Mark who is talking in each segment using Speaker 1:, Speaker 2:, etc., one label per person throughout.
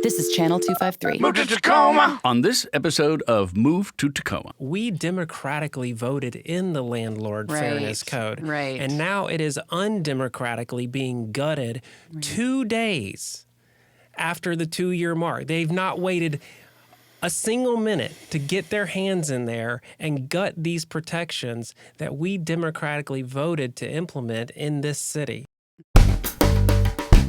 Speaker 1: This is Channel 253.
Speaker 2: Move to Tacoma! On this episode of Move to Tacoma.
Speaker 3: We democratically voted in the Landlord Fairness Code.
Speaker 1: Right.
Speaker 3: And now it is undemocratically being gutted 2 days after the 2-year mark. They've not waited a single minute to get their hands in there and gut these protections that we democratically voted to implement in this city.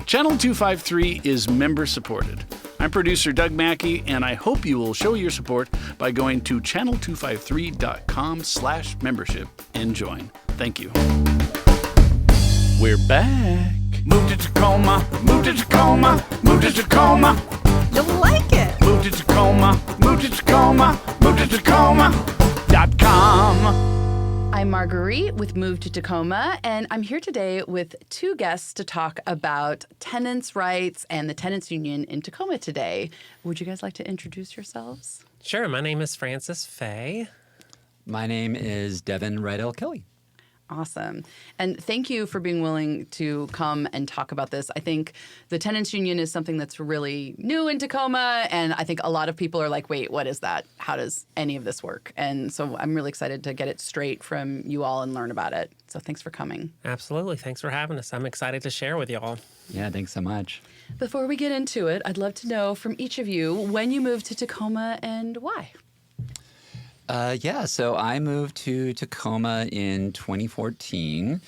Speaker 2: Channel 253 is member-supported. I'm producer Doug Mackey, and I hope you will show your support by going to channel253.com/membership and join. Thank you. We're back. Move to Tacoma, move to Tacoma, move to Tacoma.
Speaker 1: You like it?
Speaker 2: Move to Tacoma, move to Tacoma, move to Tacoma.com.
Speaker 1: I'm Marguerite with Move to Tacoma, and I'm here today with two guests to talk about tenants' rights and the tenants union in Tacoma today. Would you guys like to introduce yourselves?
Speaker 3: Sure. My name is Faye.
Speaker 4: My name is Devin Rydel Kelly.
Speaker 1: Awesome. And thank you for being willing to come and talk about this. I think the tenants union is something that's really new in Tacoma, and I think a lot of people are like, wait, what is that? How does any of this work? And so I'm really excited to get it straight from you all and learn about it. So thanks for coming.
Speaker 3: Absolutely. Thanks for having us. I'm excited to share with y'all.
Speaker 4: Yeah, thanks so much.
Speaker 1: Before we get into it, I'd love to know from each of you when you moved to Tacoma and why.
Speaker 4: So I moved to Tacoma in 2014.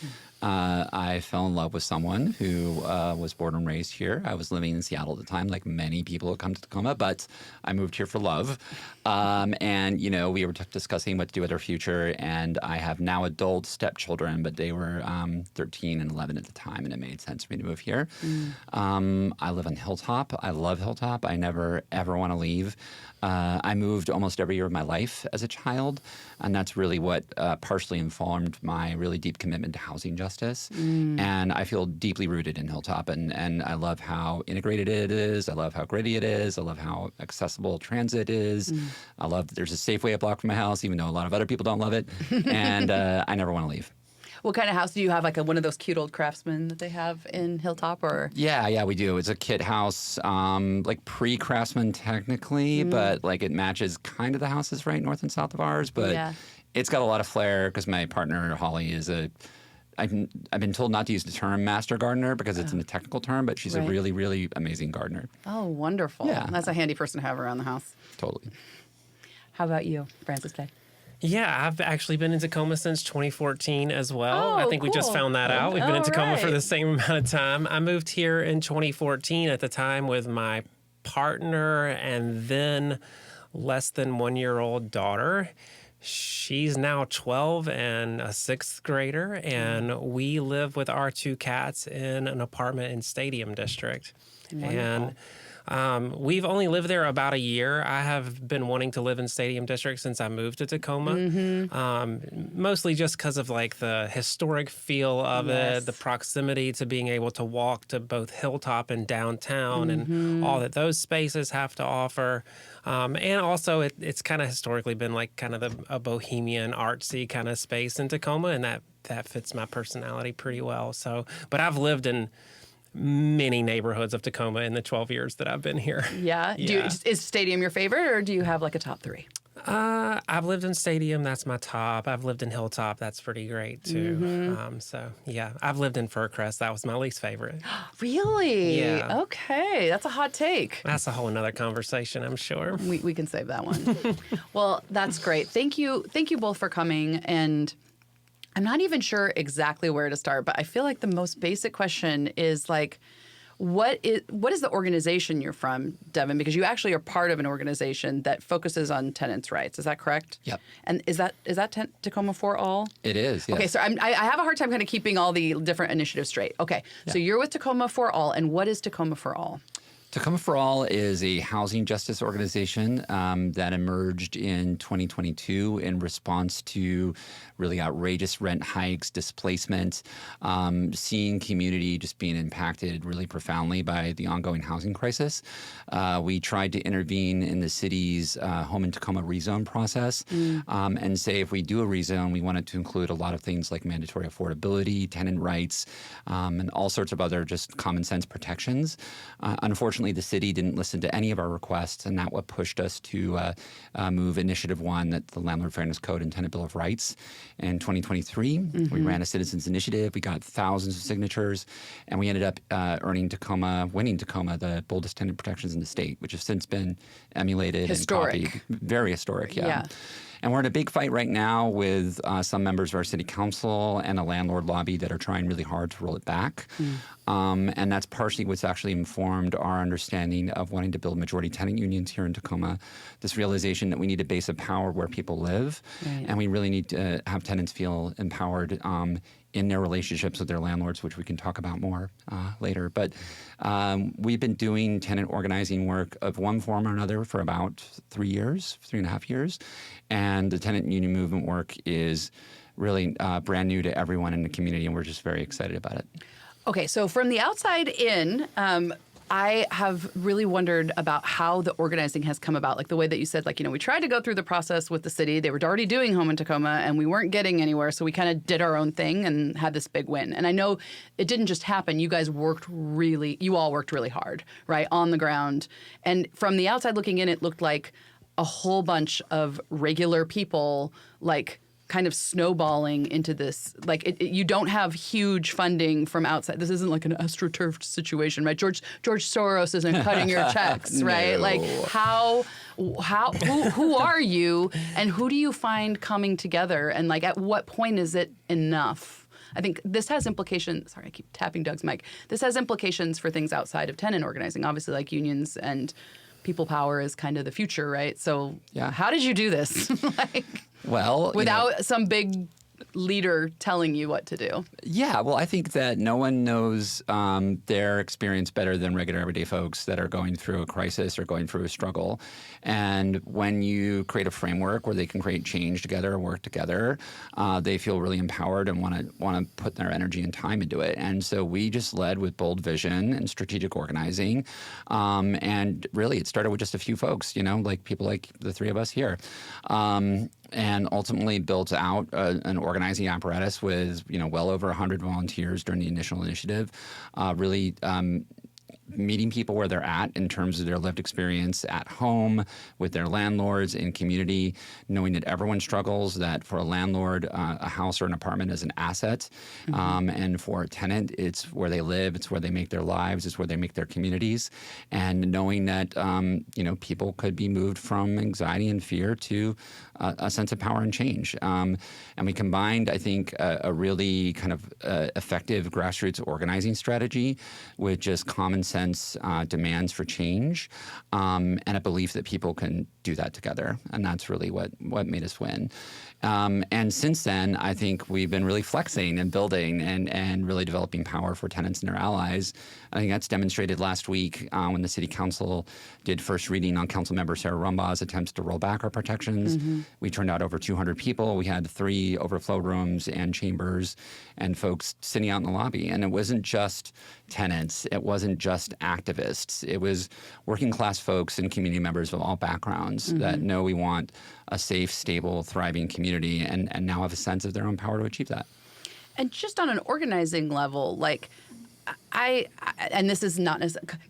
Speaker 4: I fell in love with someone who was born and raised here. I was living in Seattle at the time, like many people who come to Tacoma, but I moved here for love. And, we were discussing what to do with our future, and I have now adult stepchildren, but they were 13 and 11 at the time, and it made sense for me to move here. I live on Hilltop. I love Hilltop. I never, ever want to leave. I moved almost every year of my life as a child, and that's really what partially informed my really deep commitment to housing justice. And I feel deeply rooted in Hilltop, and I love how integrated it is. I love how gritty it is. I love how accessible transit is. I love that there's a Safeway a block from my house, even though a lot of other people don't love it. And I never want to leave.
Speaker 1: What kind of house do you have? Like one of those cute old craftsmen that they have in Hilltop, or?
Speaker 4: Yeah, we do. It's a kit house, like pre-Craftsman technically, but like it matches kind of the houses right north and south of ours. But it's got a lot of flair because my partner Holly is I've been told not to use the term master gardener because it's in a technical term, but she's a really, really amazing gardener.
Speaker 1: Oh, wonderful.
Speaker 4: Yeah.
Speaker 1: That's a handy person to have around the house.
Speaker 4: Totally.
Speaker 1: How about you, Francis Faye?
Speaker 3: Yeah, I've actually been in Tacoma since 2014 as well.
Speaker 1: Oh,
Speaker 3: I think we just
Speaker 1: cool.
Speaker 3: found that out. We've been in Tacoma for
Speaker 1: right.
Speaker 3: the same amount of time. I moved here in 2014 at the time with my partner and then less than 1-year-old daughter. She's now 12 and a 6th grader, and we live with our 2 cats in an apartment in Stadium District.
Speaker 1: Wonderful.
Speaker 3: And we've only lived there about a year. I have been wanting to live in Stadium District since I moved to Tacoma, mostly just because of like the historic feel of it, the proximity to being able to walk to both Hilltop and downtown and all that those spaces have to offer. And also it's kind of historically been like kind of a bohemian artsy kind of space in Tacoma, and that fits my personality pretty well. So, but I've lived in many neighborhoods of Tacoma in the 12 years that I've been here.
Speaker 1: Yeah. Is Stadium your favorite, or do you have like a top 3?
Speaker 3: I've lived in Stadium. That's my top. I've lived in Hilltop. That's pretty great, too. I've lived in Fircrest. That was my least favorite.
Speaker 1: Really?
Speaker 3: Yeah.
Speaker 1: Okay. That's a hot take.
Speaker 3: That's a whole nother conversation, I'm sure.
Speaker 1: We can save that one. Well, that's great. Thank you both for coming. And I'm not even sure exactly where to start, but I feel like the most basic question is like, what is the organization you're from, Devin? Because you actually are part of an organization that focuses on tenants' rights. Is that correct?
Speaker 4: Yep.
Speaker 1: And is that Tacoma for All?
Speaker 4: It is, yes.
Speaker 1: Okay, so I have a hard time kind of keeping all the different initiatives straight. Okay, so you're with Tacoma for All, and what is Tacoma for All?
Speaker 4: Tacoma for All is a housing justice organization that emerged in 2022 in response to really outrageous rent hikes, displacement, seeing community just being impacted really profoundly by the ongoing housing crisis. We tried to intervene in the city's home in Tacoma rezone process and say if we do a rezone, we want it to include a lot of things like mandatory affordability, tenant rights, and all sorts of other just common sense protections. Unfortunately, unfortunately, the city didn't listen to any of our requests, and that what pushed us to move Initiative 1, that the Landlord Fairness Code and Tenant Bill of Rights, in 2023. We ran a citizens initiative. We got thousands of signatures, and we ended up winning Tacoma, the boldest tenant protections in the state, which have since been emulated and copied. Very historic, yeah. And we're in a big fight right now with some members of our city council and a landlord lobby that are trying really hard to roll it back. And that's partially what's actually informed our understanding of wanting to build majority tenant unions here in Tacoma. This realization that we need a base of power where people live, and we really need to have tenants feel empowered in their relationships with their landlords, which we can talk about more later. But we've been doing tenant organizing work of one form or another for about 3.5 years. And the tenant union movement work is really brand new to everyone in the community, and we're just very excited about it.
Speaker 1: Okay, so from the outside in, I have really wondered about how the organizing has come about. Like the way that you said, like, we tried to go through the process with the city. They were already doing home in Tacoma, and we weren't getting anywhere. So we kind of did our own thing and had this big win. And I know it didn't just happen. You guys you all worked really hard, right, on the ground. And from the outside looking in, it looked like a whole bunch of regular people, like, kind of snowballing into this. Like, you don't have huge funding from outside. This isn't like an AstroTurf situation, right? George Soros isn't cutting your checks, right?
Speaker 4: No.
Speaker 1: Like, who are you, and who do you find coming together, and like, at what point is it enough? I think this has implications. Sorry, I keep tapping Doug's mic. This has implications for things outside of tenant organizing, obviously, like unions and people power is kind of the future, right? So how did you do this? Without some big leader telling you what to do?
Speaker 4: Yeah, well, I think that no one knows their experience better than regular everyday folks that are going through a crisis or going through a struggle. And when you create a framework where they can create change together, work together, they feel really empowered and want to put their energy and time into it. And so we just led with bold vision and strategic organizing. And really, it started with just a few folks, like people like the three of us here. And ultimately built out an organizing apparatus with, well over 100 volunteers during the initial initiative, really meeting people where they're at in terms of their lived experience at home, with their landlords, in community, knowing that everyone struggles, that for a landlord, a house or an apartment is an asset. And for a tenant, it's where they live, it's where they make their lives, it's where they make their communities. And knowing that, people could be moved from anxiety and fear to a sense of power and change. And we combined, I think, a really kind of effective grassroots organizing strategy with just common sense demands for change, and a belief that people can do that together. And that's really what made us win. And since then, I think we've been really flexing and building and really developing power for tenants and their allies. I think that's demonstrated last week when the City Council did first reading on Councilmember Sarah Rumbaugh's attempts to roll back our protections. We turned out over 200 people. We had 3 overflow rooms and chambers and folks sitting out in the lobby. And it wasn't just tenants. It wasn't just activists. It was working class folks and community members of all backgrounds that know we want a safe, stable, thriving community and now have a sense of their own power to achieve that.
Speaker 1: And just on an organizing level, like, and this is not,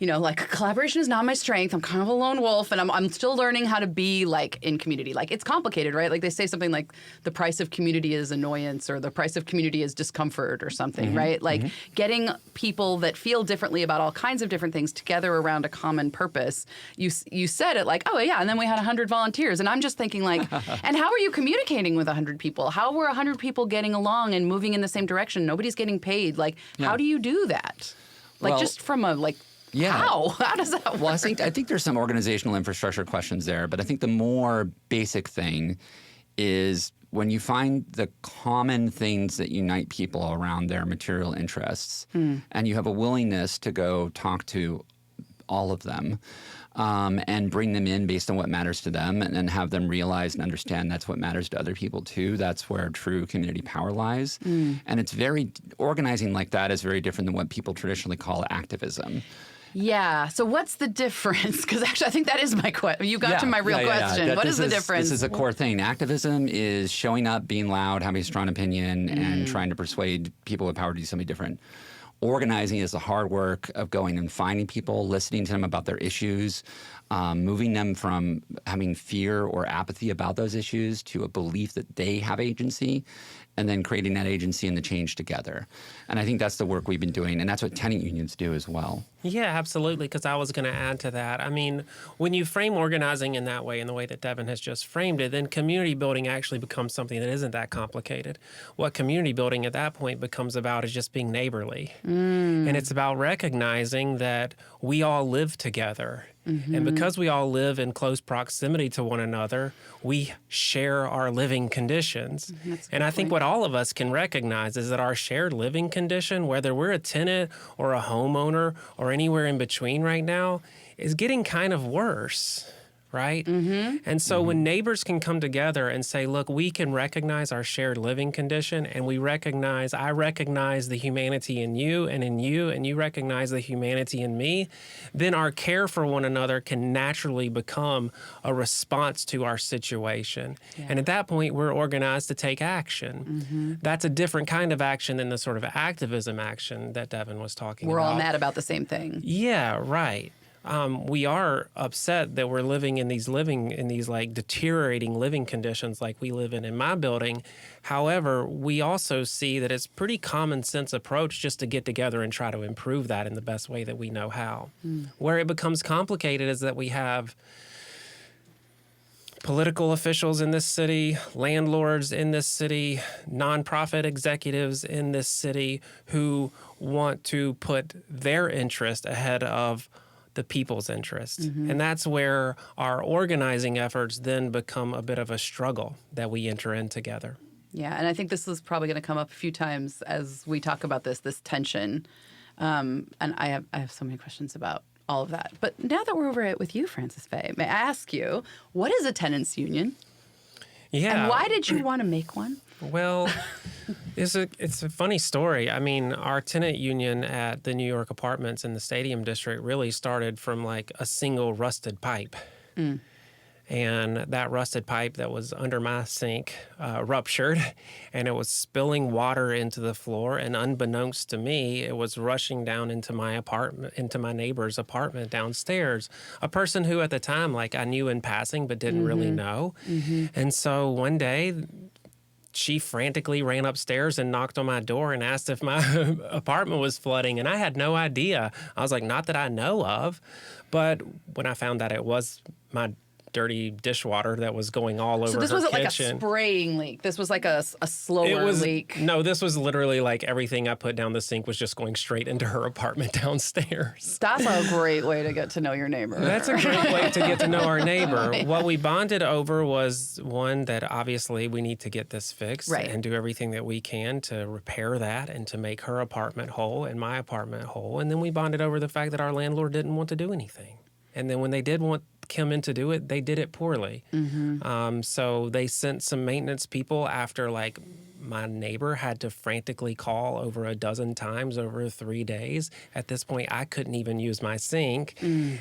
Speaker 1: like, collaboration is not my strength. I'm kind of a lone wolf, and I'm still learning how to be, like, in community. Like, it's complicated, right? Like, they say something like the price of community is annoyance, or the price of community is discomfort, or something, right? Like, getting people that feel differently about all kinds of different things together around a common purpose. You said it like, oh, yeah, and then we had 100 volunteers. And I'm just thinking, like, and how are you communicating with 100 people? How were 100 people getting along and moving in the same direction? Nobody's getting paid. Like, how do you do that? Like, just from a, like, how? How does that work?
Speaker 4: Well, I think there's some organizational infrastructure questions there, but I think the more basic thing is when you find the common things that unite people around their material interests, and you have a willingness to go talk to all of them, and bring them in based on what matters to them, and have them realize and understand that's what matters to other people too. That's where true community power lies. And it's organizing like that is very different than what people traditionally call activism.
Speaker 1: Yeah. So what's the difference? Because actually, I think that is my question. You got to my real question. What is the difference?
Speaker 4: This is a core thing. Activism is showing up, being loud, having a strong opinion, and trying to persuade people with power to do something different. organizing is the hard work of going and finding people, listening to them about their issues, moving them from having fear or apathy about those issues to a belief that they have agency, and then creating that agency and the change together. And I think that's the work we've been doing, and that's what tenant unions do as well.
Speaker 3: Yeah, absolutely, because I was going to add to that. I mean, when you frame organizing in that way, in the way that Devin has just framed it, then community building actually becomes something that isn't that complicated. What community building at that point becomes about is just being neighborly. And it's about recognizing that we all live together. And because we all live in close proximity to one another, we share our living conditions. And I think what all of us can recognize is that our shared living condition, whether we're a tenant or a homeowner or anywhere in between right now, is getting kind of worse. Right? And so when neighbors can come together and say, look, we can recognize our shared living condition, and I recognize the humanity in you, and you recognize the humanity in me, then our care for one another can naturally become a response to our situation. Yeah. And at that point, we're organized to take action. That's a different kind of action than the sort of activism action that Devin was talking about.
Speaker 1: We're all mad about the same thing.
Speaker 3: Yeah, right. We are upset that we're living in these like deteriorating living conditions like we live in my building. However, we also see that it's pretty common sense approach just to get together and try to improve that in the best way that we know how. Where it becomes complicated is that we have political officials in this city, landlords in this city, nonprofit executives in this city who want to put their interest ahead of the people's interest. And that's where our organizing efforts then become a bit of a struggle that we enter in together.
Speaker 1: Yeah, and I think this is probably going to come up a few times as we talk about this tension. And I have so many questions about all of that. But now that we're over it with you, Frances Faye, may I ask you, what is a tenants union?
Speaker 3: Yeah.
Speaker 1: And why did you want to make one?
Speaker 3: Well, it's a funny story. I mean, our tenant union at the New York apartments in the Stadium District really started from like a single rusted pipe. And that rusted pipe that was under my sink ruptured, and it was spilling water into the floor. And unbeknownst to me, it was rushing down into my apartment, into my neighbor's apartment downstairs. A person who at the time, like I knew in passing, but didn't really know. And so one day, she frantically ran upstairs and knocked on my door and asked if my apartment was flooding. And I had no idea. I was like, not that I know of. But when I found that it was my dirty dishwater that was going all over her kitchen.
Speaker 1: So this wasn't like a spraying leak. This was like a slower leak.
Speaker 3: No, this was literally like everything I put down the sink was just going straight into her apartment downstairs.
Speaker 1: That's a great way to get to know your neighbor.
Speaker 3: That's a great way to get to know our neighbor. What we bonded over was, one, that obviously we need to get this fixed and do everything that we can to repair that and to make her apartment whole and my apartment whole. And then we bonded over the fact that our landlord didn't want to do anything. And then when they did want come in to do it, they did it poorly. So they sent some maintenance people after, like, my neighbor had to frantically call over a dozen times over 3 days. At this point, I couldn't even use my sink.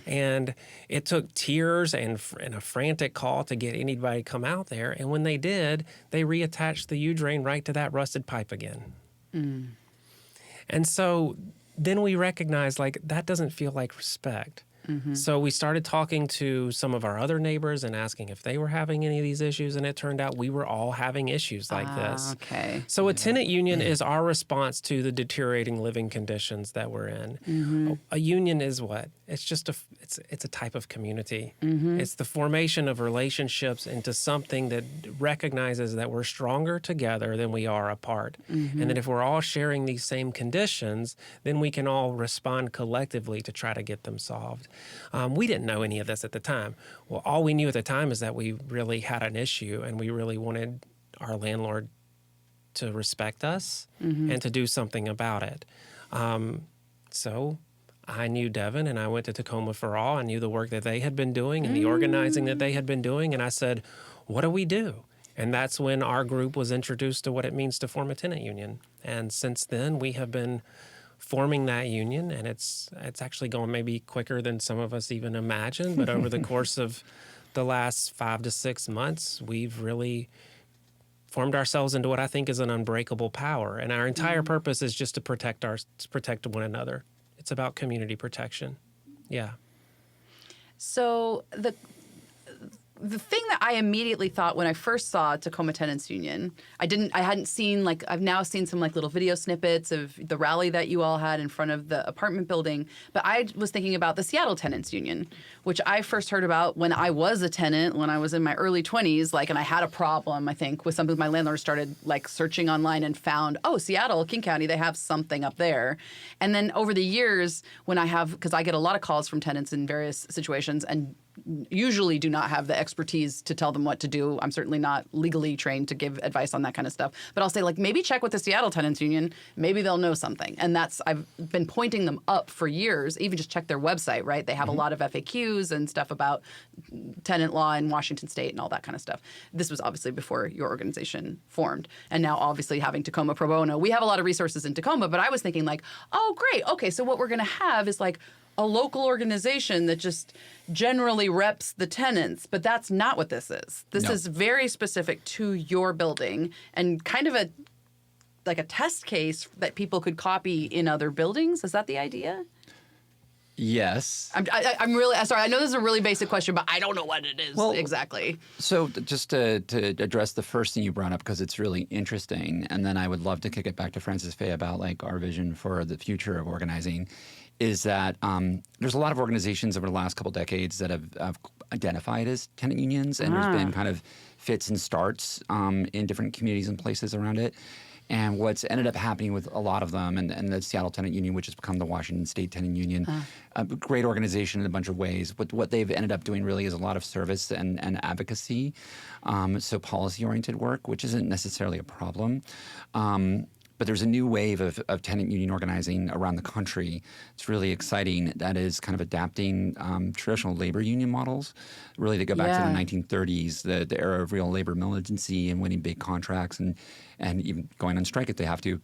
Speaker 3: And it took tears and a frantic call to get anybody to come out there. And when they did, they reattached the U-drain right to that rusted pipe again. And so then we recognized, like, that doesn't feel like respect. So we started talking to some of our other neighbors and asking if they were having any of these issues, and it turned out we were all having issues like this.
Speaker 1: Okay.
Speaker 3: So a tenant union is our response to the deteriorating living conditions that we're in. A union is what? It's just it's a type of community. It's the formation of relationships into something that recognizes that we're stronger together than we are apart. And that if we're all sharing these same conditions, then we can all respond collectively to try to get them solved. We didn't know any of this at the time. Well, all we knew at the time is that we really had an issue and we really wanted our landlord to respect us and to do something about it. So I knew Devin and I went to Tacoma for All. I knew the work that they had been doing and the organizing that they had been doing. And I said, what do we do? And that's when our group was introduced to what it means to form a tenant union. And since then, we have been forming that union, and it's actually going maybe quicker than some of us even imagined. But over the course of the last 5 to 6 months, we've really formed ourselves into what I think is an unbreakable power. And our entire purpose is just to protect one another. It's about community protection. Yeah.
Speaker 1: So the thing that I immediately thought when I first saw Tacoma Tenants Union, I hadn't seen, like, I've now seen some like little video snippets of the rally that you all had in front of the apartment building, but I was thinking about the Seattle Tenants Union, which I first heard about when I was a tenant, when I was in my early 20s, like, and I had a problem, I think, with something. My landlord started like searching online and found, oh, Seattle, King County, they have something up there. And then over the years, because I get a lot of calls from tenants in various situations and usually do not have the expertise to tell them what to do. I'm certainly not legally trained to give advice on that kind of stuff. But I'll say, like, maybe check with the Seattle Tenants Union. Maybe they'll know something. And I've been pointing them up for years. Even just check their website, right? They have a lot of FAQs and stuff about tenant law in Washington State and all that kind of stuff. This was obviously before your organization formed. And now, obviously, having Tacoma Pro Bono, we have a lot of resources in Tacoma. But I was thinking, like, oh, great. Okay, so what we're going to have is, like, a local organization that just generally reps the tenants, but that's not what this is. This is very specific to your building and kind of a test case that people could copy in other buildings. Is that the idea?
Speaker 4: Yes.
Speaker 1: I'm really sorry. I know this is a really basic question, but I don't know what it is exactly.
Speaker 4: So just to address the first thing you brought up, because it's really interesting, and then I would love to kick it back to Francis Faye about like our vision for the future of organizing, is that there's a lot of organizations over the last couple decades that have identified as tenant unions, and there's been kind of fits and starts in different communities and places around it. And what's ended up happening with a lot of them, and the Seattle Tenant Union, which has become the Washington State Tenant Union, a great organization in a bunch of ways. But what they've ended up doing really is a lot of service and advocacy, so policy-oriented work, which isn't necessarily a problem. But there's a new wave of tenant union organizing around the country. It's really exciting. That is kind of adapting traditional labor union models, really to go back to the 1930s, the era of real labor militancy and winning big contracts and even going on strike if they have to.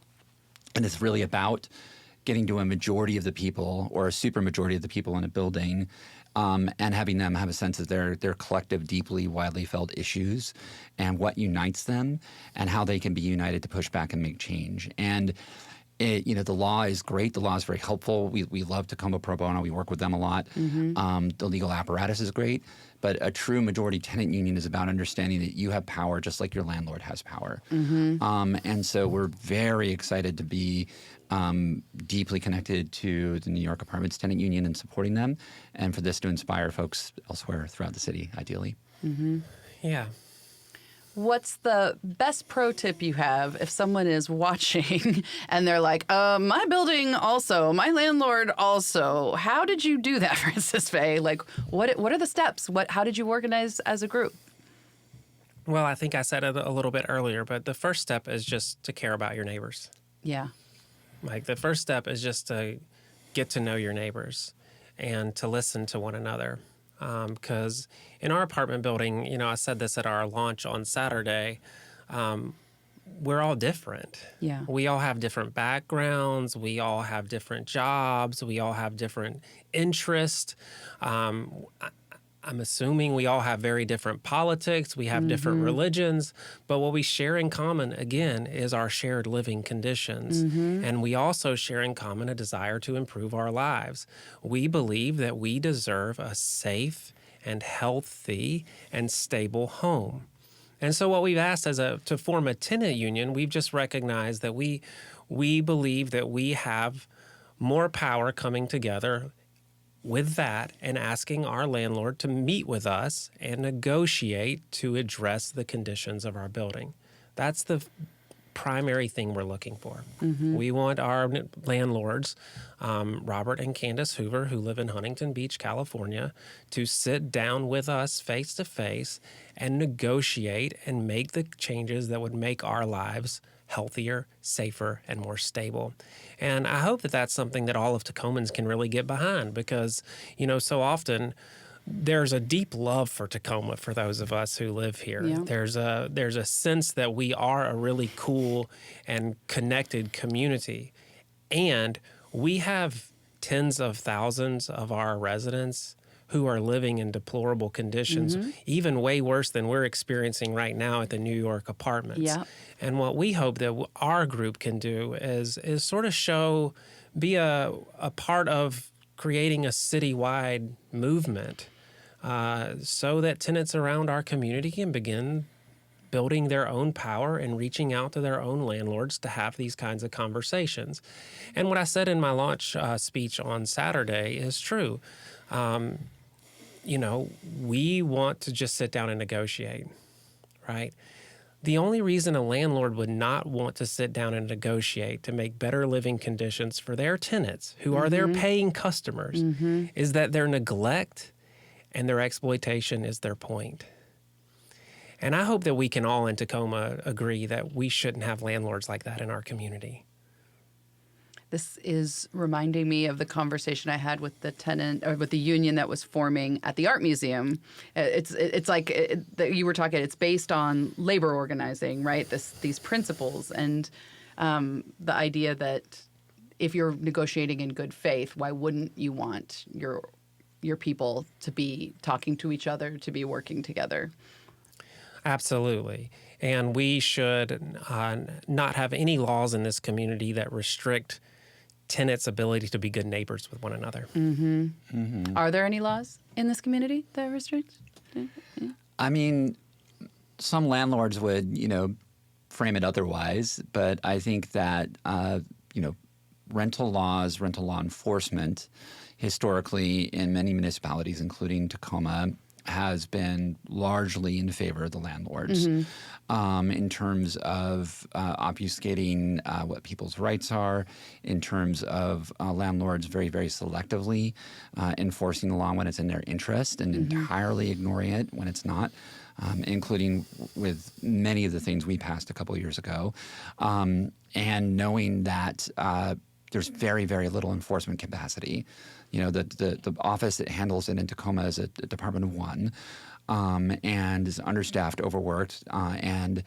Speaker 4: And it's really about getting to a majority of the people or a super majority of the people in a building and having them have a sense of their collective, deeply, widely felt issues and what unites them and how they can be united to push back and make change. And the law is great. The law is very helpful. We love Tacoma Pro Bono. We work with them a lot. The legal apparatus is great. But a true majority tenant union is about understanding that you have power just like your landlord has power. And so we're very excited to be deeply connected to the New York Apartments Tenant Union and supporting them, and for this to inspire folks elsewhere throughout the city, ideally.
Speaker 3: Yeah.
Speaker 1: What's the best pro tip you have if someone is watching and they're like, my building also, my landlord also. How did you do that, Francis Faye? Like, what are the steps? How did you organize as a group?
Speaker 3: Well, I think I said it a little bit earlier, but the first step is just to care about your neighbors.
Speaker 1: Yeah.
Speaker 3: Like, the first step is just to get to know your neighbors and to listen to one another. Because in our apartment building, I said this at our launch on Saturday, we're all different.
Speaker 1: Yeah.
Speaker 3: We all have different backgrounds. We all have different jobs. We all have different interests. I'm assuming we all have very different politics. We have different religions. But what we share in common, again, is our shared living conditions. And we also share in common a desire to improve our lives. We believe that we deserve a safe and healthy and stable home. And so what we've asked to form a tenant union, we've just recognized that we believe that we have more power coming together with that and asking our landlord to meet with us and negotiate to address the conditions of our building. That's the primary thing we're looking for. We want our landlords, Robert and Candace Hoover, who live in Huntington Beach, California, to sit down with us face to face and negotiate and make the changes that would make our lives healthier, safer, and more stable. And I hope that that's something that all of Tacomans can really get behind because, so often there's a deep love for Tacoma for those of us who live here.
Speaker 1: Yeah.
Speaker 3: There's a sense that we are a really cool and connected community. And we have tens of thousands of our residents who are living in deplorable conditions, even way worse than we're experiencing right now at the New York apartments.
Speaker 1: Yeah.
Speaker 3: And what we hope that our group can do is sort of be a part of creating a citywide movement so that tenants around our community can begin building their own power and reaching out to their own landlords to have these kinds of conversations. And what I said in my launch speech on Saturday is true. We want to just sit down and negotiate, right? The only reason a landlord would not want to sit down and negotiate to make better living conditions for their tenants, who are their paying customers, is that their neglect and their exploitation is their point. And I hope that we can all in Tacoma agree that we shouldn't have landlords like that in our community.
Speaker 1: This is reminding me of the conversation I had with the tenant or with the union that was forming at the art museum. It's like you were talking. It's based on labor organizing, right? These principles and the idea that if you're negotiating in good faith, why wouldn't you want your people to be talking to each other, to be working together?
Speaker 3: Absolutely. And we should not have any laws in this community that restrict tenants' ability to be good neighbors with one another.
Speaker 1: Are there any laws in this community that restrict?
Speaker 4: I mean, some landlords would, frame it otherwise, but I think that, rental law enforcement, historically in many municipalities, including Tacoma, has been largely in favor of the landlords in terms of obfuscating what people's rights are, in terms of landlords very, very selectively enforcing the law when it's in their interest and entirely ignoring it when it's not, including with many of the things we passed a couple of years ago, and knowing that there's very, very little enforcement capacity. The office that handles it in Tacoma is a department of one, and is understaffed, overworked, and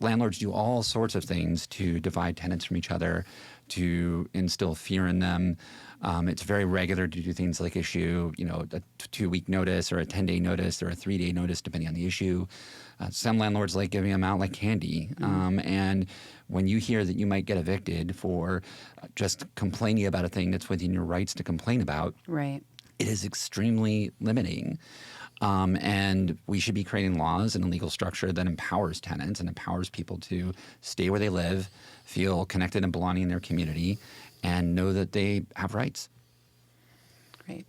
Speaker 4: landlords do all sorts of things to divide tenants from each other, to instill fear in them. It's very regular to do things like issue, a 2-week notice or a 10-day notice or a 3-day notice, depending on the issue. Some landlords like giving them out like candy. And when you hear that you might get evicted for just complaining about a thing that's within your rights to complain about,
Speaker 1: Right.
Speaker 4: it is extremely limiting. And we should be creating laws and a legal structure that empowers tenants and empowers people to stay where they live, feel connected and belonging in their community, and know that they have rights.
Speaker 1: Great.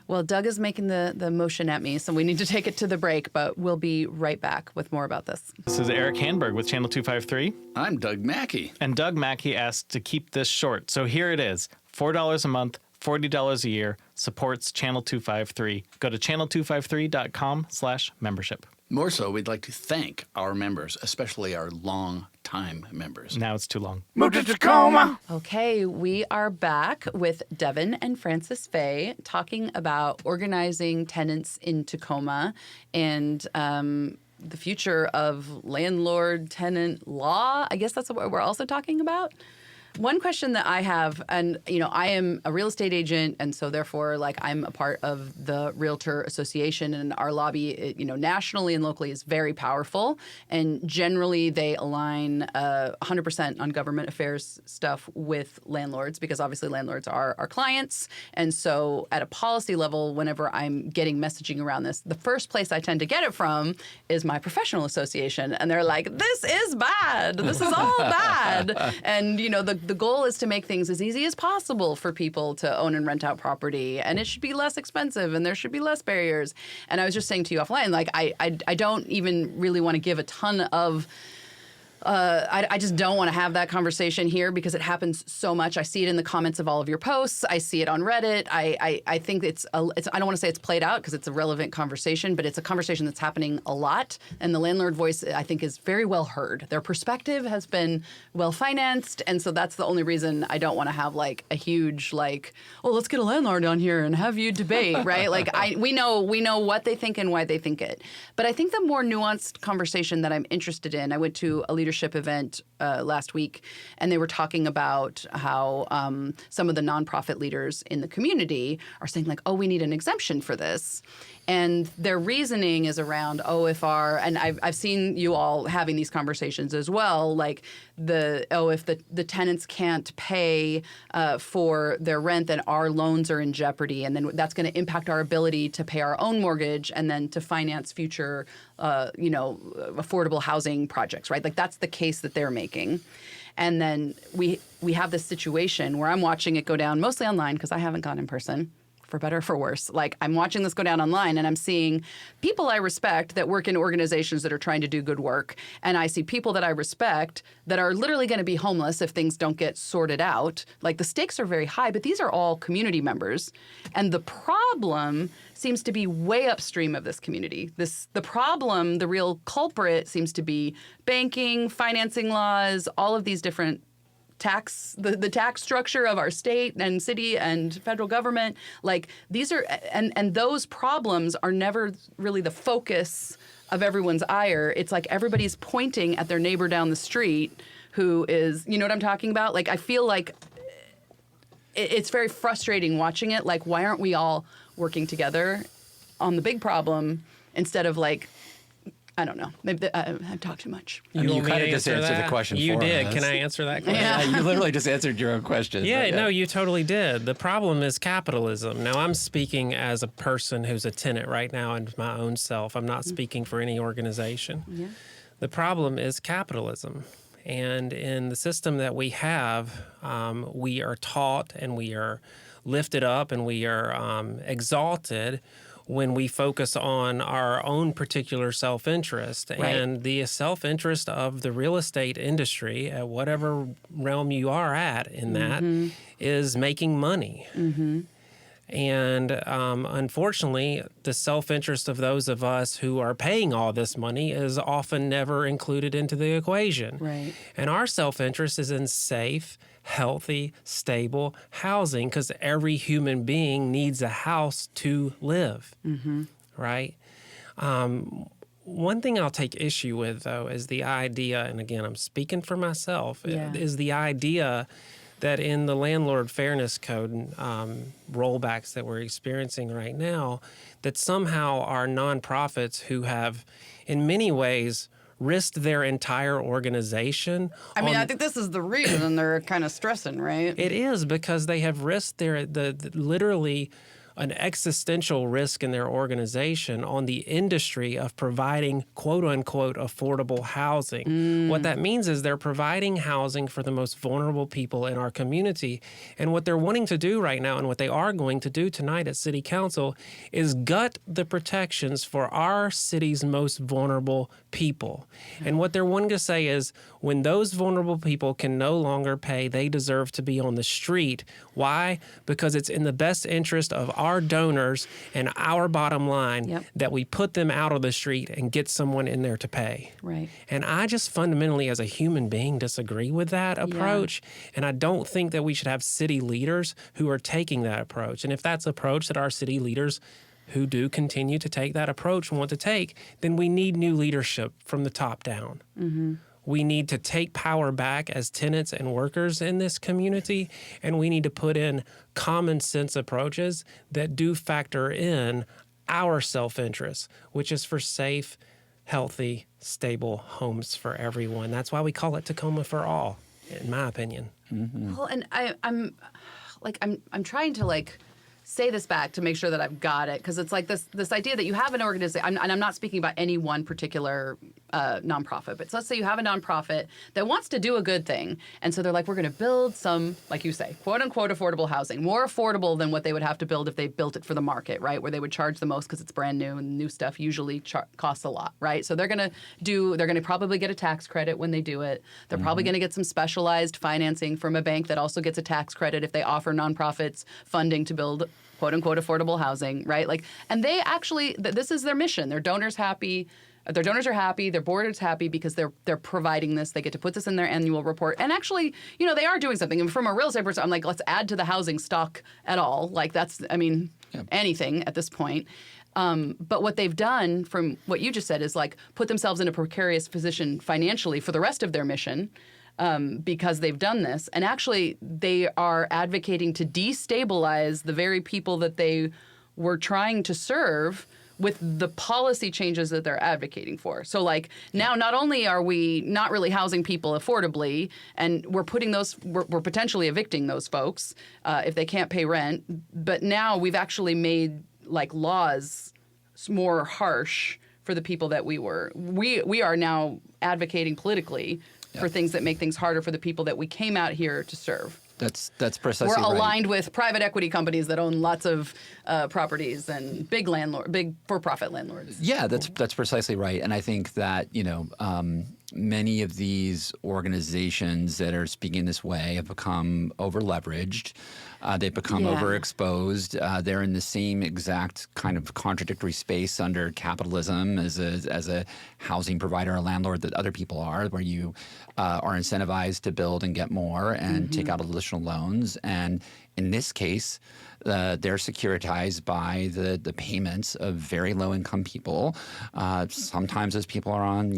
Speaker 1: Well, Doug is making the motion at me, so we need to take it to the break, but we'll be right back with more about this.
Speaker 5: This is Eric Hanberg with Channel 253.
Speaker 2: I'm Doug Mackey.
Speaker 5: And Doug Mackey asked to keep this short. So here it is. $4 a month, $40 a year, supports Channel 253. Go to channel253.com/membership.
Speaker 2: More so, we'd like to thank our members, especially our long-time members.
Speaker 5: Now it's too long.
Speaker 2: Move to Tacoma!
Speaker 1: Okay, we are back with Devin and Frances Faye talking about organizing tenants in Tacoma and the future of landlord-tenant law. I guess that's what we're also talking about. One question that I have, and I am a real estate agent, and so therefore, I'm a part of the Realtor Association, and our lobby, nationally and locally is very powerful. And generally, they align 100% on government affairs stuff with landlords, because obviously landlords are our clients. And so, at a policy level, whenever I'm getting messaging around this, the first place I tend to get it from is my professional association, and they're like, "This is bad. This is all bad." And the goal is to make things as easy as possible for people to own and rent out property, and it should be less expensive, and there should be less barriers. And I was just saying to you offline, I don't even really want to give a ton of I just don't want to have that conversation here because it happens so much. I see it in the comments of all of your posts. I see it on Reddit. I think it's I don't want to say it's played out because it's a relevant conversation, but it's a conversation that's happening a lot. And the landlord voice, I think, is very well heard. Their perspective has been well financed. And so that's the only reason I don't want to have a huge let's get a landlord on here and have you debate, right? We know what they think and why they think it. But I think the more nuanced conversation that I'm interested in, I went to a leadership leadership event last week, and they were talking about how some of the nonprofit leaders in the community are saying like, oh, we need an exemption for this. And their reasoning is around, and I've seen you all having these conversations as well, like if the tenants can't pay for their rent, then our loans are in jeopardy, and then that's going to impact our ability to pay our own mortgage and then to finance future, affordable housing projects, right? Like that's the case that they're making. And then we have this situation where I'm watching it go down mostly online because I haven't gone in person. For better or for worse. Like I'm watching this go down online and I'm seeing people I respect that work in organizations that are trying to do good work. And I see people that I respect that are literally going to be homeless if things don't get sorted out. Like the stakes are very high, but these are all community members. And the problem seems to be way upstream of this community. The problem, the real culprit seems to be banking, financing laws, all of these different the tax structure of our state and city and federal government. Like these are, and those problems are never really the focus of everyone's ire. It's like everybody's pointing at their neighbor down the street who is, you know what I'm talking about? Like I feel like it's very frustrating watching it. Like why aren't we all working together on the big problem instead of like, I don't know. Maybe I've talked too much.
Speaker 4: I mean, you kind of just answered the question
Speaker 3: you
Speaker 4: for
Speaker 3: did.
Speaker 4: us.
Speaker 3: Can I answer that question?
Speaker 4: Yeah, you literally just answered your own question.
Speaker 3: Yeah, no, you totally did. The problem is capitalism. Now, I'm speaking as a person who's a tenant right now and my own self. I'm not speaking for any organization. Yeah. The problem is capitalism. And in the system that we have, we are taught and we are lifted up and we are exalted when we focus on our own particular self-interest. Right. And the self-interest of the real estate industry, at whatever realm you are at in that, is making money. Mm-hmm. And unfortunately, the self-interest of those of us who are paying all this money is often never included into the equation. Right. And our self-interest is in safe, healthy, stable housing because every human being needs a house to live, right? One thing I'll take issue with, though, is the idea, and again, I'm speaking for myself, is the idea that in the Landlord Fairness Code rollbacks that we're experiencing right now, that somehow our nonprofits who have, in many ways, risked their entire organization.
Speaker 1: I mean, I think this is the reason they're kind of stressing, right?
Speaker 3: It is because they have risked their literally an existential risk in their organization on the industry of providing quote-unquote affordable housing. What that means is they're providing housing for the most vulnerable people in our community. And what they're wanting to do right now and what they are going to do tonight at City Council is gut the protections for our city's most vulnerable people. And what they're wanting to say is when those vulnerable people can no longer pay, they deserve to be on the street. Why? Because it's in the best interest of our donors and our bottom line that we put them out of the street and get someone in there to pay. Right. And I just fundamentally, as a human being, disagree with that approach. And I don't think that we should have city leaders who are taking that approach. And if that's the approach that our city leaders who do continue to take that approach want to take, then we need new leadership from the top down. Mm-hmm. We need to take power back as tenants and workers in this community, and we need to put in common sense approaches that do factor in our self-interest, which is for safe, healthy, stable homes for everyone. That's why we call it Tacoma for All, in my opinion.
Speaker 1: Mm-hmm. Well, and I'm trying to say this back to make sure that I've got it, because it's like this idea that you have an organization, and I'm not speaking about any one particular nonprofit, but let's say you have a nonprofit that wants to do a good thing, and so they're like, we're going to build some, like you say, quote unquote affordable housing, more affordable than what they would have to build if they built it for the market, right, where they would charge the most because it's brand new, and new stuff usually costs a lot, right? So they're going to probably get a tax credit when they do it. They're probably going to get some specialized financing from a bank that also gets a tax credit if they offer nonprofits funding to build quote unquote affordable housing, right? And they actually, this is their mission. Their donors happy. Their donors are happy. Their board is happy because they're providing this. They get to put this in their annual report. And actually, they are doing something. And from a real estate person, I'm like, let's add to the housing stock at all. anything at this point. But what they've done, from what you just said, is like put themselves in a precarious position financially for the rest of their mission. Because they've done this. And actually, they are advocating to destabilize the very people that they were trying to serve with the policy changes that they're advocating for. So, like, now not only are we not really housing people affordably, and we're potentially evicting those folks if they can't pay rent, but now we've actually made, like, laws more harsh for the people that we are now advocating politically for things that make things harder for the people that we came out here to serve.
Speaker 4: That's precisely
Speaker 1: We're
Speaker 4: right.
Speaker 1: aligned with private equity companies that own lots of properties and big for-profit landlords.
Speaker 4: Yeah, that's precisely right. And I think that, many of these organizations that are speaking this way have become over-leveraged. They've become overexposed. They're in the same exact kind of contradictory space under capitalism as a housing provider, a landlord that other people are, where you are incentivized to build and get more and take out additional loans. And in this case, they're securitized by the payments of very low-income people. Sometimes those people are on,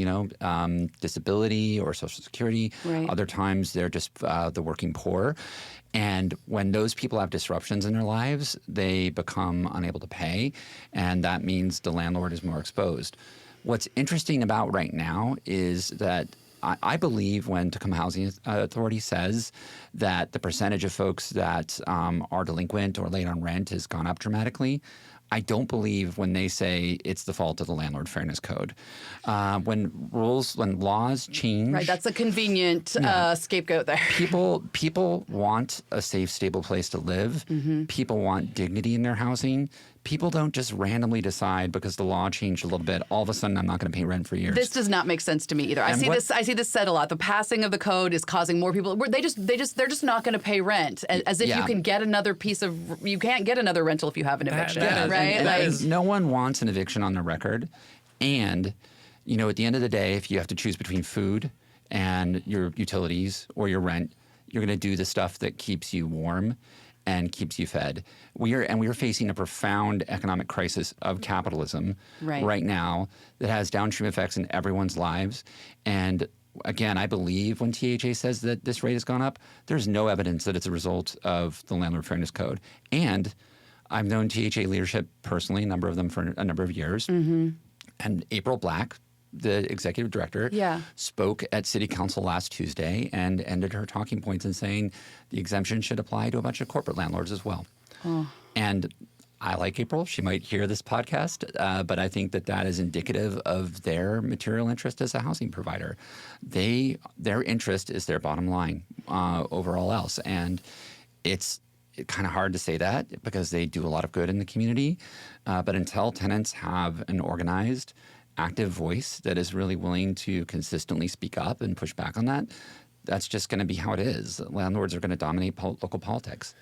Speaker 4: disability or Social Security.
Speaker 1: Right.
Speaker 4: Other times they're just the working poor. And when those people have disruptions in their lives, they become unable to pay, and that means the landlord is more exposed. What's interesting about right now is that I believe when Tacoma Housing Authority says that the percentage of folks that are delinquent or late on rent has gone up dramatically, I don't believe when they say it's the fault of the Landlord Fairness Code. When laws change,
Speaker 1: Right, that's a convenient scapegoat there.
Speaker 4: People want a safe, stable place to live. People want dignity in their housing. People don't just randomly decide because the law changed a little bit, all of a sudden I'm not going to pay rent for years.
Speaker 1: This does not make sense to me either. I see this said a lot. The passing of the code is causing more people. They're just not going to pay rent, as if you can get another you can't get another rental if you have an eviction, right?
Speaker 4: No one wants an eviction on their record, and at the end of the day, if you have to choose between food and your utilities or your rent, you're going to do the stuff that keeps you warm and keeps you fed. We are facing a profound economic crisis of capitalism right now that has downstream effects in everyone's lives. And again, I believe when THA says that this rate has gone up, there's no evidence that it's a result of the Landlord Fairness Code. And I've known THA leadership personally, a number of them for a number of years. And April Black, the executive director, spoke at City Council last Tuesday and ended her talking points in saying the exemption should apply to a bunch of corporate landlords as well. And I like April. She might hear this podcast, but I think that is indicative of their material interest as a housing provider. Their interest is their bottom line over all else. And it's kind of hard to say that because they do a lot of good in the community. But until tenants have an organized, active voice that is really willing to consistently speak up and push back on that, that's just going to be how it is. Landlords are going to dominate local politics.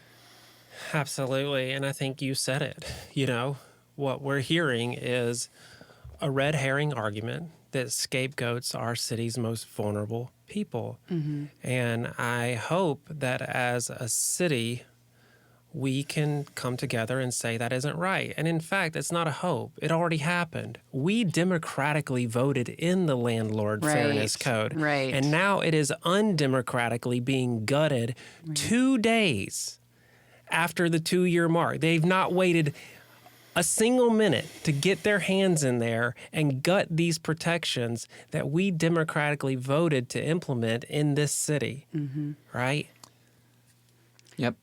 Speaker 3: Absolutely. And I think you said it. What we're hearing is a red herring argument that scapegoats our city's most vulnerable people. And I hope that as a city, we can come together and say that isn't right. And in fact, it's not a hope. It already happened. We democratically voted in the Landlord Fairness Code.
Speaker 1: Right.
Speaker 3: And now it is undemocratically being gutted 2 days after the 2-year mark. They've not waited a single minute to get their hands in there and gut these protections that we democratically voted to implement in this city. Right?
Speaker 4: Yep.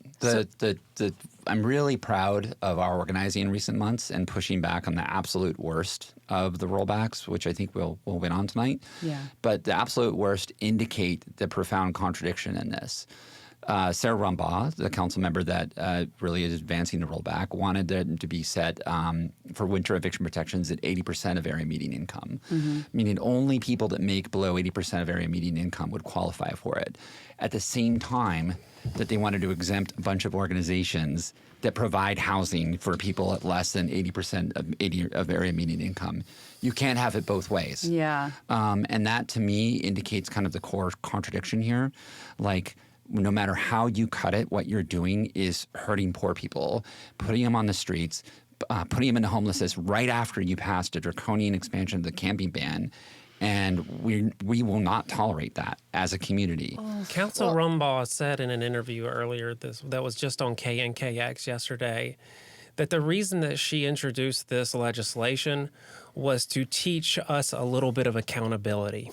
Speaker 4: I'm really proud of our organizing in recent months and pushing back on the absolute worst of the rollbacks, which I think we'll win on tonight.
Speaker 1: Yeah.
Speaker 4: But the absolute worst indicate the profound contradiction in this. Sarah Rumbaugh, the council member that really is advancing the rollback, wanted them to be set for winter eviction protections at 80% of area median income, meaning only people that make below 80% of area median income would qualify for it. At the same time that they wanted to exempt a bunch of organizations that provide housing for people at less than 80% of area median income. You can't have it both ways.
Speaker 1: Yeah.
Speaker 4: And that, to me, indicates kind of the core contradiction here. Like, no matter how you cut it, what you're doing is hurting poor people, putting them on the streets, putting them into homelessness right after you passed a draconian expansion of the camping ban. And we will not tolerate that as a community.
Speaker 3: Council Rumbaugh said in an interview earlier that was just on KNKX yesterday that the reason that she introduced this legislation was to teach us a little bit of accountability.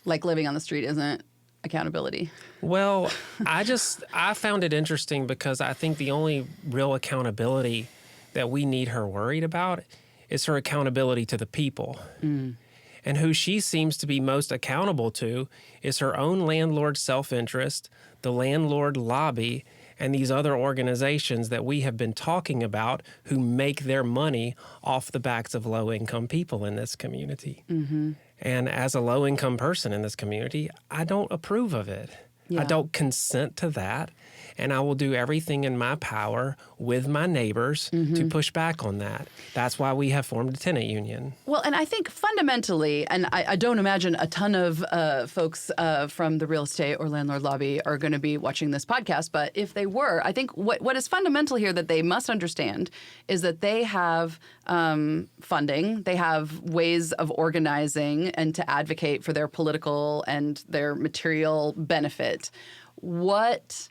Speaker 1: Like living on the street isn't accountability.
Speaker 3: Well, I found it interesting because I think the only real accountability that we need her worried about is her accountability to the people. And who she seems to be most accountable to is her own landlord self-interest, the landlord lobby, and these other organizations that we have been talking about who make their money off the backs of low-income people in this community. And as a low-income person in this community, I don't approve of it. I don't consent to that. And I will do everything in my power with my neighbors to push back on that. That's why we have formed a tenant union.
Speaker 1: Well, and I think fundamentally, and I don't imagine a ton of folks from the real estate or landlord lobby are going to be watching this podcast, but if they were, I think what is fundamental here that they must understand is that they have funding, they have ways of organizing and to advocate for their political and their material benefit. What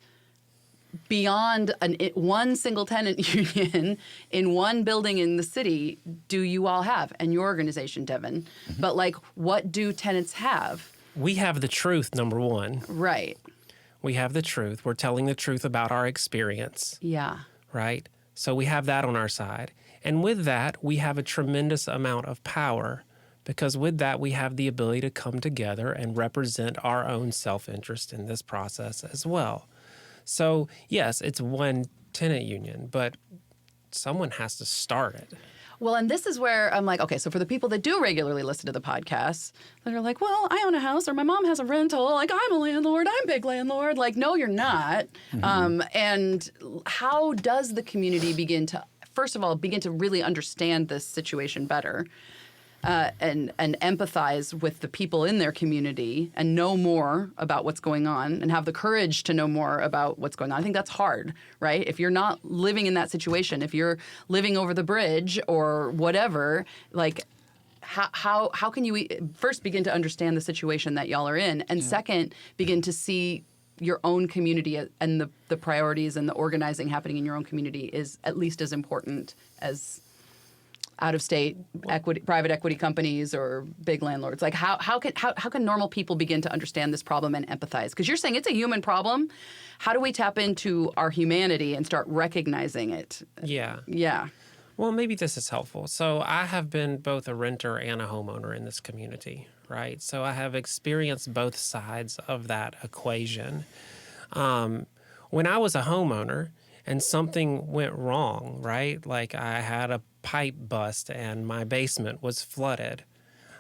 Speaker 1: beyond one single tenant union in one building in the city do you all have, and your organization, Devin? But like, what do tenants have?
Speaker 3: We have the truth, number one.
Speaker 1: Right.
Speaker 3: We have the truth. We're telling the truth about our experience.
Speaker 1: Yeah.
Speaker 3: Right? So we have that on our side. And with that, we have a tremendous amount of power because with that, we have the ability to come together and represent our own self-interest in this process as well. So, yes, it's one tenant union, but someone has to start it.
Speaker 1: Well, and this is where I'm like, okay, so for the people that do regularly listen to the podcast, that are like, well, I own a house or my mom has a rental. Like, I'm a landlord. I'm a big landlord. Like, no, you're not. And how does the community begin to, first of all, begin to really understand this situation better? And empathize with the people in their community and know more about what's going on and have the courage to know more about what's going on. I think that's hard, right? If you're not living in that situation, if you're living over the bridge or whatever, like how can you first begin to understand the situation that y'all are in, and second, begin to see your own community and the priorities and the organizing happening in your own community is at least as important as out-of-state private equity companies or big landlords. Like how can normal people begin to understand this problem and empathize? Because you're saying it's a human problem. How do we tap into our humanity and start recognizing it? Yeah.
Speaker 3: Well, maybe this is helpful. So I have been both a renter and a homeowner in this community, right? So I have experienced both sides of that equation. When I was a homeowner and something went wrong, right? Like I had a pipe bust and my basement was flooded.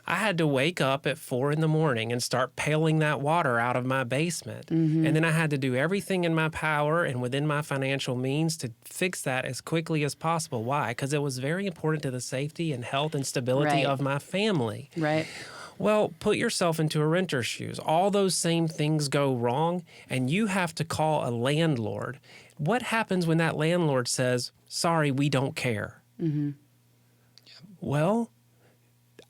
Speaker 3: I had to wake up at 4 a.m. and start paling that water out of my basement. And then I had to do everything in my power and within my financial means to fix that as quickly as possible. Why? Because it was very important to the safety and health and stability of my family.
Speaker 1: Right.
Speaker 3: Well, put yourself into a renter's shoes. All those same things go wrong, and you have to call a landlord. What happens when that landlord says, sorry, we don't care? Well,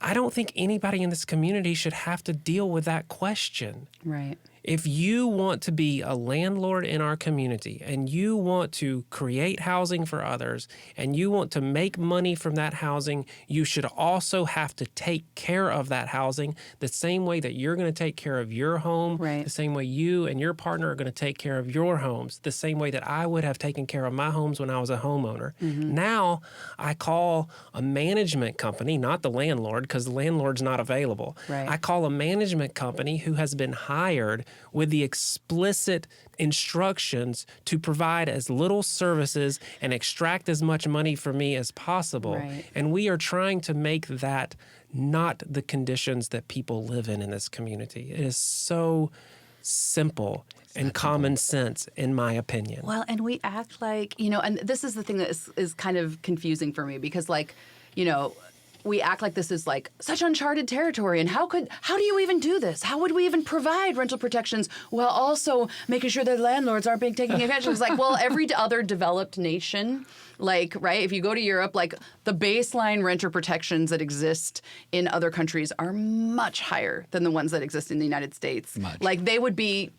Speaker 3: I don't think anybody in this community should have to deal with that question.
Speaker 1: Right.
Speaker 3: If you want to be a landlord in our community and you want to create housing for others and you want to make money from that housing, you should also have to take care of that housing the same way that you're going to take care of your home, the same way you and your partner are going to take care of your homes, the same way that I would have taken care of my homes when I was a homeowner. Now I call a management company, not the landlord, because the landlord's not available. I call a management company who has been hired with the explicit instructions to provide as little services and extract as much money from me as possible. And we are trying to make that not the conditions that people live in this community. It is so simple and common sense, in my opinion.
Speaker 1: Well, and we act like, and this is the thing that is kind of confusing for me because, like, we act like this is like such uncharted territory. And how do you even do this? How would we even provide rental protections while also making sure that landlords aren't being taken advantage of? It's like, well, every other developed nation, like, right, if you go to Europe, like the baseline renter protections that exist in other countries are much higher than the ones that exist in the United States.
Speaker 4: Much.
Speaker 1: Like they would be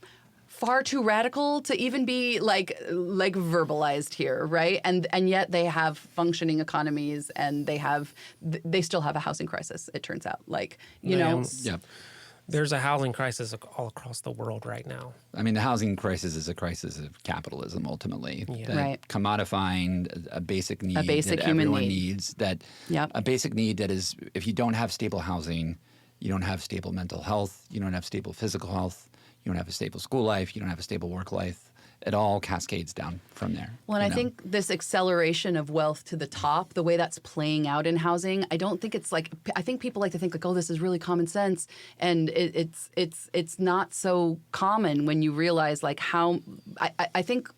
Speaker 1: far too radical to even be like verbalized here, right? And yet they have functioning economies, and they still have a housing crisis. It turns out, like you know.
Speaker 4: Yep.
Speaker 3: There's a housing crisis all across the world right now.
Speaker 4: I mean, the housing crisis is a crisis of capitalism, ultimately.
Speaker 3: Yeah.
Speaker 4: That
Speaker 1: Right.
Speaker 4: Commodifying a basic need
Speaker 1: basic
Speaker 4: that
Speaker 1: human
Speaker 4: everyone
Speaker 1: need.
Speaker 4: needs. That
Speaker 1: Yep.
Speaker 4: a basic need that is, if you don't have stable housing, you don't have stable mental health, you don't have stable physical health, you don't have a stable school life, you don't have a stable work life. It all cascades down from there.
Speaker 1: Well, and
Speaker 4: you
Speaker 1: I
Speaker 4: know?
Speaker 1: think this acceleration of wealth to the top, the way that's playing out in housing, I don't think it's like, I think people like to think like, oh, this is really common sense. And it's not so common when you realize like how, I think,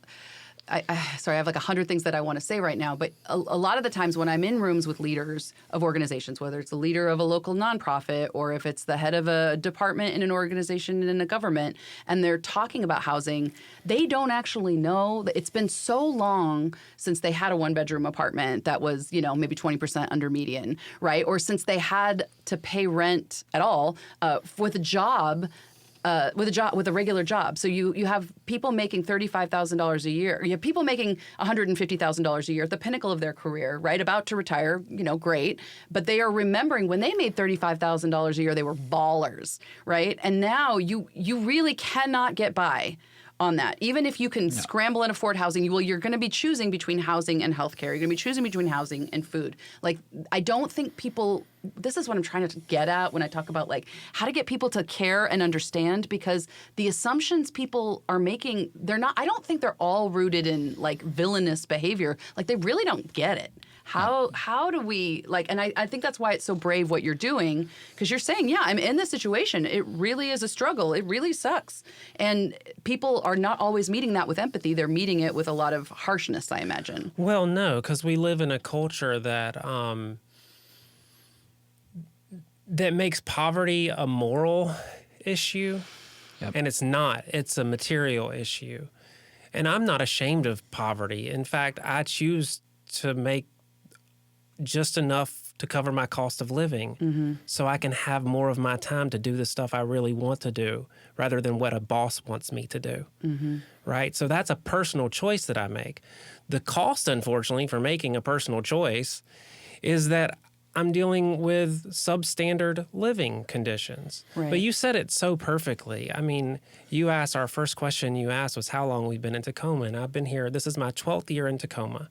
Speaker 1: sorry, I have like 100 things that I want to say right now, but a lot of the times when I'm in rooms with leaders of organizations, whether it's the leader of a local nonprofit or if it's the head of a department in an organization in a government, and they're talking about housing, they don't actually know that it's been so long since they had a one-bedroom apartment that was, you know, maybe 20% under median, right? Or since they had to pay rent at all with a job. With a regular job. So you have people making $35,000 a year. You have people making $150,000 a year at the pinnacle of their career, right? About to retire, you know, great. But they are remembering when they made $35,000 a year, they were ballers, right? And now you really cannot get by on that. Even if you can scramble and afford housing, you're going to be choosing between housing and healthcare. You're going to be choosing between housing and food. Like, I don't think people, this is what I'm trying to get at when I talk about like how to get people to care and understand, because the assumptions people are making, I don't think they're all rooted in like villainous behavior. Like they really don't get it. How do we like, and I think that's why it's so brave what you're doing, because you're saying, yeah, I'm in this situation. It really is a struggle. It really sucks. And people are not always meeting that with empathy. They're meeting it with a lot of harshness, I imagine.
Speaker 3: Well, no, because we live in a culture that that makes poverty a moral issue.
Speaker 4: Yep.
Speaker 3: And it's not. It's a material issue. And I'm not ashamed of poverty. In fact, I choose to make just enough to cover my cost of living so I can have more of my time to do the stuff I really want to do rather than what a boss wants me to do, right? So that's a personal choice that I make. The cost, unfortunately, for making a personal choice is that I'm dealing with substandard living conditions.
Speaker 1: Right.
Speaker 3: But you said it so perfectly. I mean, our first question you asked was how long we've been in Tacoma, and I've been here. This is my 12th year in Tacoma.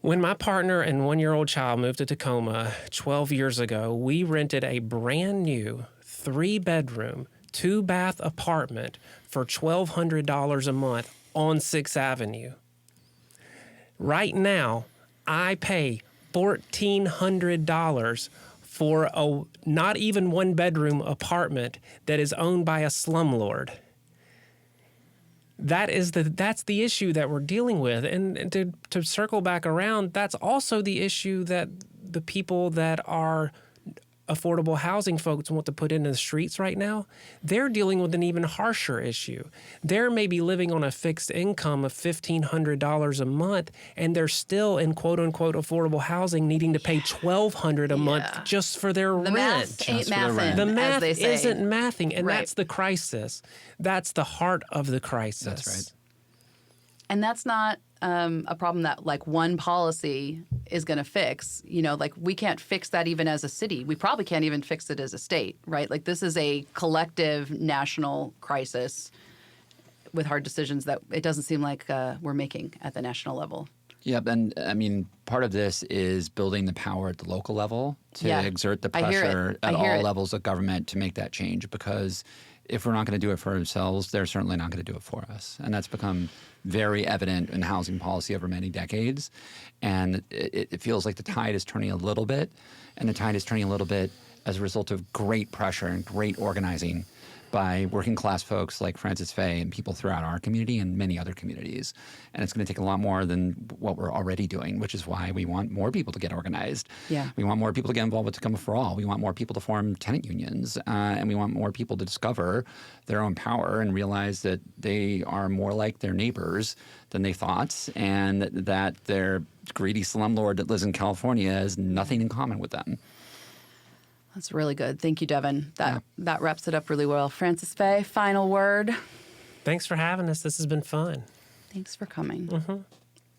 Speaker 3: When my partner and one-year-old child moved to Tacoma 12 years ago, we rented a brand new 3-bedroom, 2-bath apartment for $1,200 a month on 6th Avenue. Right now, I pay $1,400 for a not even 1-bedroom apartment that is owned by a slumlord. That's the issue that we're dealing with. And to circle back around, that's also the issue that the people that are affordable housing folks want to put into the streets right now. They're dealing with an even harsher issue. They're maybe living on a fixed income of $1,500 a month, and they're still in quote unquote affordable housing needing to pay $1,200 a month just for their
Speaker 1: The
Speaker 3: rent.
Speaker 1: math ain't
Speaker 4: Just for the rent.
Speaker 1: mathin',
Speaker 3: The math
Speaker 1: as they say.
Speaker 3: isn't mathing, and
Speaker 1: Right.
Speaker 3: that's the crisis. That's the heart of the crisis.
Speaker 4: That's right.
Speaker 1: And that's not a problem that like one policy is going to fix. You know, like we can't fix that even as a city. We probably can't even fix it as a state, right? Like this is a collective national crisis with hard decisions that it doesn't seem like we're making at the national level.
Speaker 4: Yep, and I mean, part of this is building the power at the local level to
Speaker 1: Yeah.
Speaker 4: exert the
Speaker 1: I hear it.
Speaker 4: pressure
Speaker 1: I
Speaker 4: at
Speaker 1: hear
Speaker 4: all
Speaker 1: it.
Speaker 4: levels of government to make that change, because if we're not going to do it for ourselves, they're certainly not going to do it for us. And that's become very evident in housing policy over many decades. And it feels like the tide is turning a little bit, and the tide is turning a little bit as a result of great pressure and great organizing by working class folks like Francis Faye and people throughout our community and many other communities. And it's going to take a lot more than what we're already doing, which is why we want more people to get organized.
Speaker 1: Yeah.
Speaker 4: We want more people to get involved with Tacoma for All. We want more people to form tenant unions. And we want more people to discover their own power and realize that they are more like their neighbors than they thought, and that their greedy slumlord that lives in California has nothing in common with them.
Speaker 1: That's really good. Thank you, Devin. That wraps it up really well. Francis Faye, final word.
Speaker 3: Thanks for having us. This has been fun.
Speaker 1: Thanks for coming.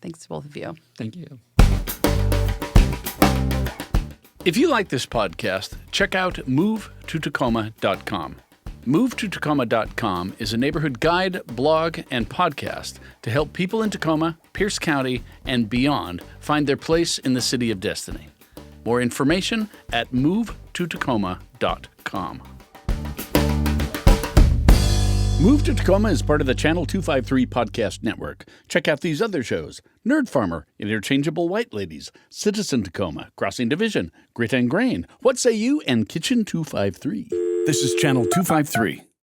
Speaker 1: Thanks to both of you.
Speaker 4: Thank you.
Speaker 2: If you like this podcast, check out movetotacoma.com. Movetotacoma.com is a neighborhood guide, blog, and podcast to help people in Tacoma, Pierce County, and beyond find their place in the city of destiny. More information at movetotacoma.com. Move to Tacoma is part of the Channel 253 podcast network. Check out these other shows: Nerd Farmer, Interchangeable White Ladies, Citizen Tacoma, Crossing Division, Grit and Grain, What Say You, and Kitchen 253. This is Channel 253.